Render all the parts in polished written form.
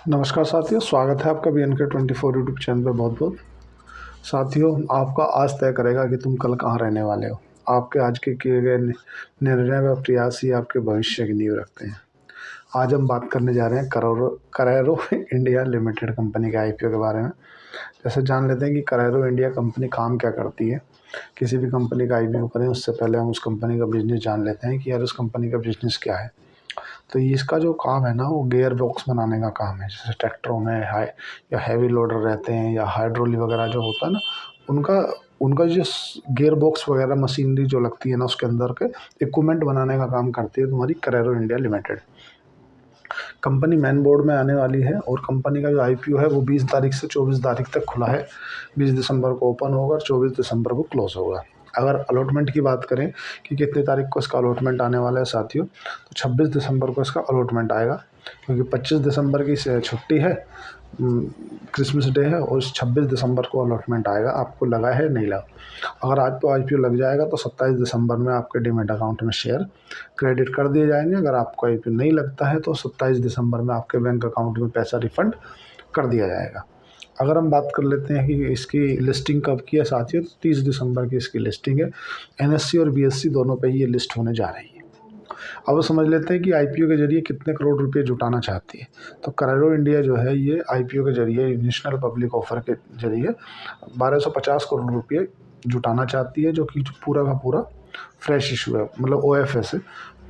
नमस्कार साथियों, स्वागत है आपका BNK24 यूट्यूब चैनल पे। बहुत बहुत साथियों, आपका आज तय करेगा कि तुम कल कहाँ रहने वाले हो। आपके आज के किए गए निर्णय व प्रयास ही आपके भविष्य की नींव रखते हैं। आज हम बात करने जा रहे हैं करैरो इंडिया लिमिटेड कंपनी के IPO के बारे में। जैसे जान लेते हैं कि करैरो इंडिया कंपनी काम क्या करती है। किसी भी कंपनी का IPO करें उससे पहले हम उस कंपनी का बिजनेस जान लेते हैं कि यार उस कंपनी का बिजनेस क्या है। तो इसका जो काम है ना, वो गियर बॉक्स बनाने का काम है। जैसे ट्रैक्टरों में हाई या हैवी लोडर रहते हैं या हाइड्रोलिक वगैरह जो होता है ना, उनका उनका जो गियर बॉक्स वगैरह मशीनरी जो लगती है ना, उसके अंदर के इक्विपमेंट बनाने का काम करती है तुम्हारी Carraro India Limited company. Main board में आने वाली है और कंपनी का जो IPO है वो 20 तारीख से 24 तारीख तक खुला है। 20 दिसंबर को ओपन होगा और 24 दिसंबर को क्लोज होगा। अगर अलॉटमेंट की बात करें कि कितनी तारीख को इसका अलॉटमेंट आने वाला है साथियों, तो 26 दिसंबर को इसका अलॉटमेंट आएगा। क्योंकि 25 दिसंबर की छुट्टी है, क्रिसमस डे है, और 26 दिसंबर को अलॉटमेंट आएगा। आपको लगा है नहीं लगा, अगर आज तो IPO लग जाएगा तो 27 दिसंबर में आपके डीमैट अकाउंट में शेयर क्रेडिट कर दिए जाएंगे। अगर आपको IPO नहीं लगता है तो 27 दिसंबर में आपके बैंक अकाउंट में पैसा रिफंड कर दिया जाएगा। अगर हम बात कर लेते हैं कि इसकी लिस्टिंग कब की है साथियों, तो 30 दिसंबर की इसकी लिस्टिंग है। NSE और BSE दोनों पे ही ये लिस्ट होने जा रही है। अब समझ लेते हैं कि IPO के जरिए कितने करोड़ रुपए जुटाना चाहती है। तो करैरो इंडिया जो है ये IPO के जरिए, नेशनल पब्लिक ऑफर के जरिए 1250 करोड़ रुपये जुटाना चाहती है, जो कि पूरा का पूरा फ्रेश इशू है, मतलब OFS है।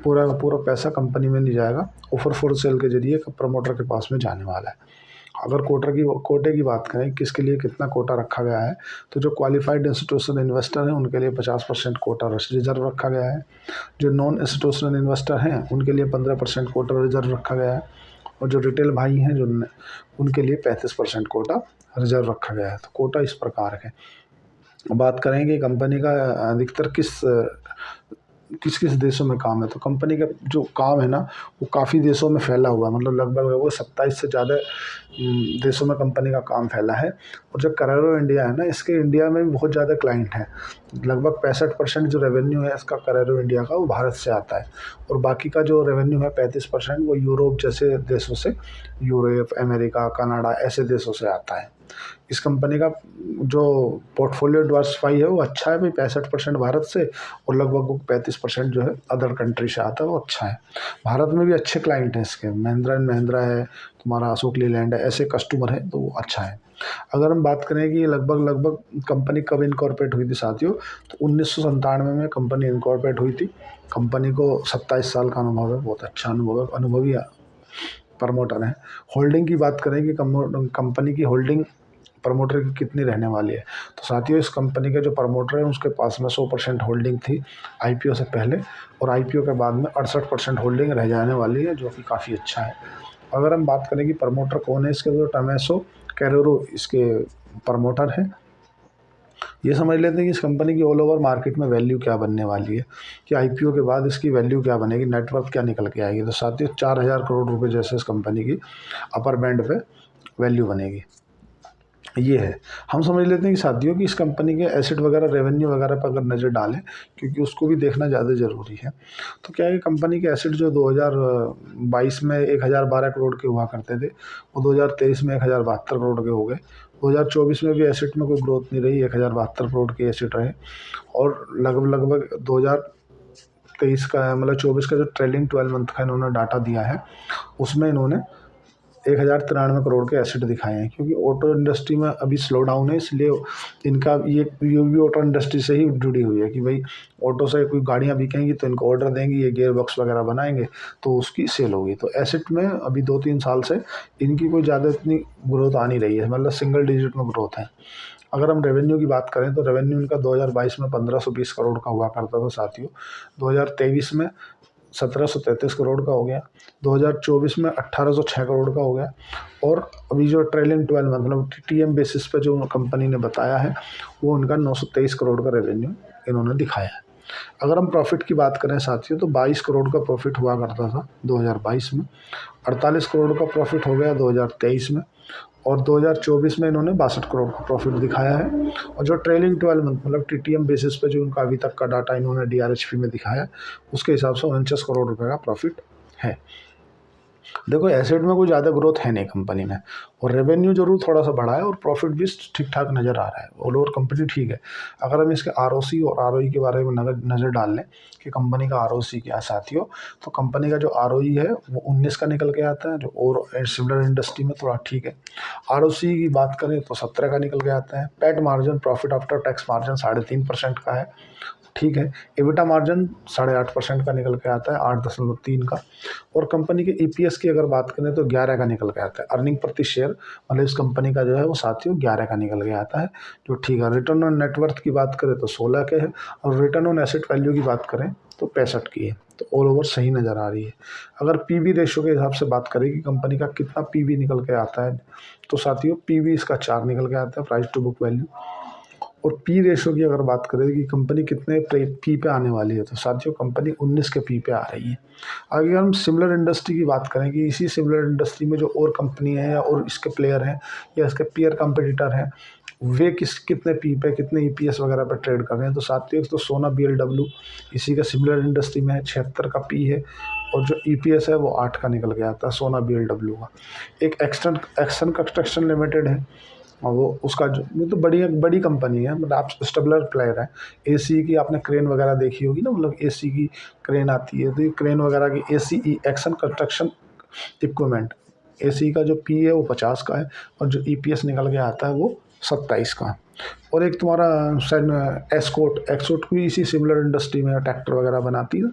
पूरा का पूरा पैसा कंपनी में नहीं जाएगा, ऑफर फॉर सेल के जरिए प्रमोटर के पास में जाने वाला है। अगर कोटे की बात करें किसके लिए कितना कोटा रखा गया है, तो जो क्वालिफाइड इंस्टीट्यूशनल इन्वेस्टर हैं उनके लिए 50% कोटा रिजर्व रखा गया है। जो नॉन इंस्टीट्यूशनल इन्वेस्टर हैं उनके लिए 15% कोटा रिजर्व रखा गया है। और जो रिटेल भाई हैं जो उनके लिए 35% कोटा रिजर्व रखा गया है। तो कोटा इस प्रकार है। बात करेंगे कंपनी का अधिकतर किस किस देशों में काम है, तो कंपनी का जो काम है ना वो काफ़ी देशों में फैला हुआ है। मतलब लगभग वो 27 से ज़्यादा देशों में कंपनी का काम फैला है। और जो करैरो इंडिया है ना, इसके इंडिया में भी बहुत ज़्यादा क्लाइंट हैं। लगभग 65% जो रेवेन्यू है इसका करैरो इंडिया का वो भारत से आता है। और बाकी का जो रेवेन्यू है 35% वो यूरोप जैसे देशों से, यूरोप, अमेरिका, कनाडा ऐसे देशों से आता है। इस कंपनी का जो पोर्टफोलियो डिवर्सिफाई है वो अच्छा है भाई, 65% भारत से और लगभग 35% जो है अदर कंट्री से आता है, वो अच्छा है। भारत में भी अच्छे क्लाइंट हैं इसके, महिंद्रा एंड महिंद्रा है, तुम्हारा अशोक लीलैंड है, ऐसे कस्टमर है, तो वो अच्छा है। अगर हम बात करें कि लगभग कंपनी कब इनकॉर्पोरेट हुई थी साथियों, तो 1997 में कंपनी इनकॉर्पोरेट हुई थी। कंपनी को 27 साल का अनुभव है, बहुत अच्छा अनुभव है, अनुभवी प्रमोटर हैं। होल्डिंग की बात करें कि कंपनी की होल्डिंग प्रमोटर की कितनी रहने वाली है, तो साथियों इस कंपनी के जो प्रमोटर हैं उसके पास में 100% होल्डिंग थी IPO से पहले, और IPO के बाद में 68% होल्डिंग रह जाने वाली है, जो कि काफ़ी अच्छा है। अगर हम बात करें कि प्रमोटर कौन है इसके, तो टमेसो कैरेरो इसके प्रमोटर हैं। ये समझ लेते हैं कि इस कंपनी की ऑल ओवर मार्केट में वैल्यू क्या बनने वाली है, कि IPO के बाद इसकी वैल्यू क्या बनेगी, नेटवर्थ क्या निकल के आएगी। तो साथियों 4000 करोड़ रुपए जैसे इस कंपनी की अपर बैंड पे वैल्यू बनेगी। ये है। हम समझ लेते हैं कि साथियों की इस कंपनी के एसेट वगैरह, रेवेन्यू वगैरह पर अगर नज़र डालें, क्योंकि उसको भी देखना ज़्यादा ज़रूरी है। तो क्या है कि कंपनी के एसेट जो 2022 में 1012 करोड़ के हुआ करते थे, वो 2023 में 1072 करोड़ के हो गए। 2024 में भी एसेट में कोई ग्रोथ नहीं रही, 1072 करोड़ के एसेट रहे। और लगभग 2023 का, मतलब 24 का जो ट्रेलिंग 12 मंथ का इन्होंने डाटा दिया है, उसमें इन्होंने 1093 करोड़ के एसेट दिखाए हैं। क्योंकि ऑटो इंडस्ट्री में अभी स्लो डाउन है, इसलिए इनका ये भी ऑटो इंडस्ट्री से ही जुड़ी हुई है कि भाई ऑटो से कोई गाड़ियाँ बिकेंगी तो इनको ऑर्डर देंगी, ये गियर बॉक्स वगैरह बनाएंगे तो उसकी सेल होगी। तो एसेट में अभी 2-3 साल से इनकी कोई ज़्यादा इतनी ग्रोथ आ नहीं रही है, मतलब सिंगल डिजिट में ग्रोथ है। अगर हम रेवेन्यू की बात करें तो रेवेन्यू इनका 2022 में 1520 करोड़ का हुआ करता था साथियों। 2023 में 1733 करोड़ का हो गया। 2024 में 1806 करोड़ का हो गया। और अभी जो ट्रेलिंग 12 मंथ, मतलब TTM बेसिस पे जो कंपनी ने बताया है, वो उनका 923 करोड़ का रेवेन्यू इन्होंने दिखाया है। अगर हम प्रॉफिट की बात करें साथियों, तो 22 करोड़ का प्रॉफिट हुआ करता था 2022 में, 48 करोड़ का प्रॉफिट हो गया 2023 में, और 2024 में इन्होंने 62 करोड़ का प्रॉफिट दिखाया है। और जो ट्रेलिंग 12 मंथ, मतलब TTM बेसिस पे जो उनका अभी तक का डाटा इन्होंने DRHP में दिखाया है, उसके हिसाब से 49 करोड़ रुपए का प्रॉफिट है। देखो एसेट में कोई ज़्यादा ग्रोथ है नहीं कंपनी में, और रेवेन्यू जरूर थोड़ा सा बढ़ा है और प्रॉफिट भी ठीक ठाक नज़र आ रहा है। ऑल ओवर कंपनी ठीक है। अगर हम इसके आरओसी और आरओई के बारे में नज़र डाल लें कि कंपनी का आरओसी क्या है साथियों, तो कंपनी का जो आरओई है वो 19 का निकल के आता है, जो और सिमिलर इंडस्ट्री में थोड़ा ठीक है। आरओसी की बात करें तो 17 का निकल के आता है। PAT margin, profit after tax margin 3.5% का है, ठीक है। एबिटा मार्जिन 8.5% का निकल के आता है, 8.3 का। और कंपनी के ईपीएस की अगर बात करें तो 11 का निकल के आता है। अर्निंग प्रति शेयर मतलब इस कंपनी का जो है वो साथियों 11 का निकल के आता है, जो ठीक है। रिटर्न ऑन नेटवर्थ की बात करें तो 16 के है, और रिटर्न ऑन एसेट वैल्यू की बात करें तो 65 की है। तो ऑल ओवर सही नज़र आ रही है। अगर पीवी रेशो के हिसाब से बात करें कि कंपनी का कितना पीवी निकल के आता है, तो साथियों पीवी इसका 4 निकल के आता है, प्राइस टू बुक वैल्यू। और पी रेशो की अगर बात करें कि कंपनी कितने पी पे आने वाली है, तो साथियों कंपनी 19 के पी पे आ रही है। आगे हम सिमिलर इंडस्ट्री की बात करें कि इसी सिमिलर इंडस्ट्री में जो और कंपनी है या और इसके प्लेयर हैं या इसके पीयर कंपटीटर हैं, वे कितने पी पे, कितने ईपीएस वगैरह पे ट्रेड कर रहे हैं। तो साथियों तो सोना बीएलडब्ल्यू इसी का सिमिलर इंडस्ट्री में है, 76 का पी है, और जो ईपीएस है वो 8 का निकल के आता है सोना बीएलडब्ल्यू का। एक एक्सन कंस्ट्रक्शन लिमिटेड है, और वो उसका जो वो तो बड़ी कंपनी है, मतलब आप स्टेबलर प्लेयर है। एसी की आपने क्रेन वगैरह देखी होगी ना, मतलब एसी की क्रेन आती है, तो ये क्रेन वगैरह की AC action construction equipment, AC का जो पी है वो 50 का है, और जो ईपीएस निकल के आता है वो 27 का है। और एक तुम्हारा शायद एक्सकोट भी इसी सिमिलर इंडस्ट्री में ट्रैक्टर वगैरह बनाती है,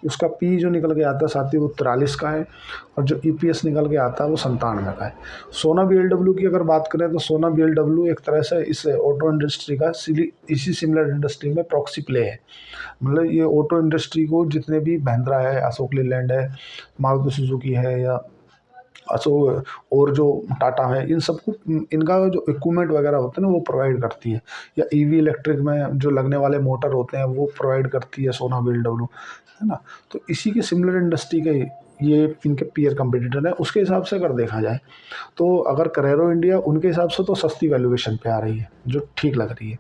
उसका पी जो निकल के आता है साथ ही वो 43 का है, और जो ईपीएस निकल के आता है वो 97 का है। सोना बीएलडब्ल्यू की अगर बात करें तो सोना बीएलडब्ल्यू एक तरह से इस ऑटो इंडस्ट्री का इसी सिमिलर इंडस्ट्री में प्रॉक्सी प्ले है। मतलब ये ऑटो इंडस्ट्री को जितने भी महिंद्रा है, अशोक लीलैंड है, मारुति सुजुकी है, या और जो टाटा है, इन सबको इनका जो इक्विपमेंट वगैरह होते हैं ना वो प्रोवाइड करती है, या ईवी इलेक्ट्रिक में जो लगने वाले मोटर होते हैं वो प्रोवाइड करती है सोना बीएलडब्ल्यू, है ना। तो इसी के सिमिलर इंडस्ट्री के ये इनके पीयर कंपटीटर है। उसके हिसाब से अगर देखा जाए तो अगर करेरो इंडिया उनके हिसाब से तो सस्ती वैल्यूएशन पे आ रही है, जो ठीक लग रही है।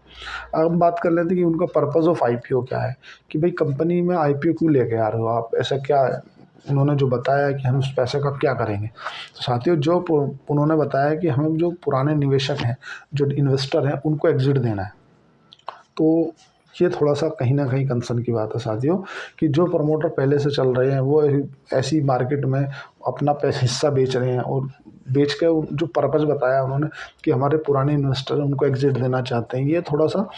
अब हम बात कर लेते हैं कि उनका पर्पस ऑफ आईपीओ क्या है, कि भाई कंपनी में आईपीओ क्यों लेके आ रहे हो आप, ऐसा क्या है उन्होंने जो बताया है कि हम उस पैसे का क्या करेंगे। तो साथियों जो उन्होंने बताया कि हमें जो पुराने निवेशक हैं, जो इन्वेस्टर हैं, उनको एग्जिट देना है। तो ये थोड़ा सा कहीं ना कहीं कंसर्न की बात है साथियों, कि जो प्रमोटर पहले से चल रहे हैं वो ऐसी मार्केट में अपना हिस्सा बेच रहे हैं, और बेच के जो पर्पस बताया उन्होंने कि हमारे पुराने इन्वेस्टर हैं उनको एग्जिट देना चाहते हैं, ये थोड़ा सा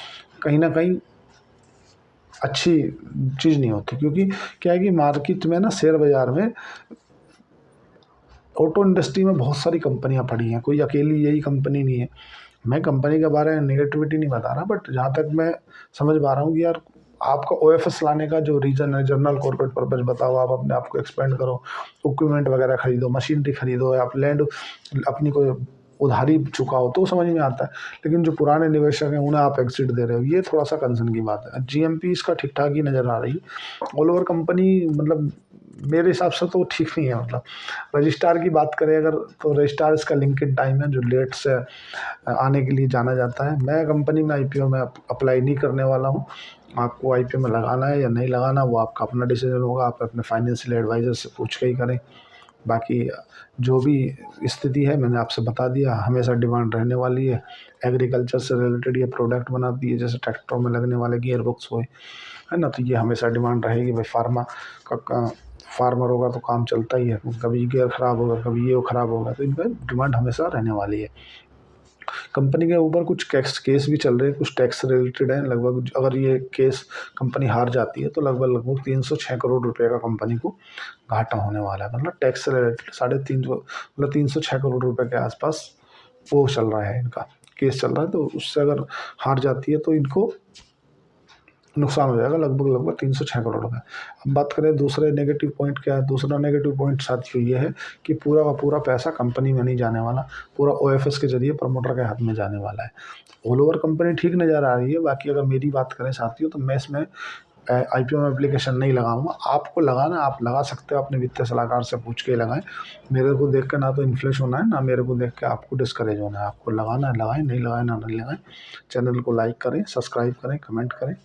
कहीं ना कहीं अच्छी चीज़ नहीं होती। क्योंकि क्या है कि मार्केट में ना, शेयर बाज़ार में, ऑटो इंडस्ट्री में बहुत सारी कंपनियां पड़ी हैं, कोई अकेली यही कंपनी नहीं है। मैं कंपनी के बारे में नेगेटिविटी नहीं बता रहा, बट जहाँ तक मैं समझ पा रहा हूँ कि यार आपका ओएफएस लाने का जो रीज़न है, जनरल कॉर्पोरेट पर्पज बताओ, आप अपने आप को एक्सपेंड करो, इक्विपमेंट वगैरह खरीदो, मशीनरी खरीदो, आप लैंड अपनी कोई उधारी चुकाओ, तो समझ में आता है। लेकिन जो पुराने निवेशक हैं उन्हें आप एग्जिट दे रहे हो, ये थोड़ा सा कंसर्न की बात है। जीएमपी इसका ठीक ठाक ही नज़र आ रही है। ऑल ओवर कंपनी मतलब मेरे हिसाब से तो ठीक नहीं है। मतलब रजिस्ट्रार की बात करें अगर, तो रजिस्ट्रार इसका लिंक्ड टाइम है, जो लेट से आने के लिए जाना जाता है। मैं कंपनी में आईपीओ में अप्लाई नहीं करने वाला हूँ। आपको आईपीओ में लगाना है या नहीं लगाना वो आपका अपना डिसीजन होगा, आप अपने फाइनेंशियल एडवाइज़र से पूछ के ही करें। बाकी जो भी स्थिति है मैंने आपसे बता दिया, हमेशा डिमांड रहने वाली है। एग्रीकल्चर से रिलेटेड ये प्रोडक्ट बनाती है, जैसे ट्रैक्टरों में लगने वाले गियर बॉक्स हुए, है ना, तो ये हमेशा डिमांड रहेगी। भाई फार्मर होगा तो काम चलता ही है, कभी गियर ख़राब होगा, कभी ये ख़राब होगा, तो इनका डिमांड हमेशा रहने वाली है। कंपनी के ऊपर कुछ केस भी चल रहे हैं, कुछ टैक्स रिलेटेड है। लगभग अगर ये केस कंपनी हार जाती है तो लगभग 306 करोड़ रुपए का कंपनी को घाटा होने वाला है। मतलब टैक्स रिलेटेड 306 करोड़ रुपए के आसपास वो चल रहा है, इनका केस चल रहा है। तो उससे अगर हार जाती है तो इनको नुकसान हो जाएगा लगभग 306 करोड़ का। अब बात करें दूसरे नेगेटिव पॉइंट क्या है, दूसरा नेगेटिव पॉइंट साथियों ये है कि पूरा का पूरा पैसा कंपनी में नहीं जाने वाला, पूरा ओएफएस के जरिए प्रमोटर के हाथ में जाने वाला है। ऑल ओवर कंपनी ठीक नज़र आ रही है। बाकी अगर मेरी बात करें साथियों, तो मैं इसमें आईपीओ में एप्लीकेशन नहीं लगाऊंगा। आपको लगाना, आप लगा सकते हो, अपने वित्तीय सलाहकार से पूछ के लगाएं। मेरे को देख कर ना तो इन्फ्लुएंस होना है, ना मेरे को देख के आपको डिस्करेज होना है। आपको लगाना है लगाएं, नहीं लगाए ना नहीं लगाएं। चैनल को लाइक करें, सब्सक्राइब करें, कमेंट करें।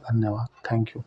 धन्यवाद, थैंक यू।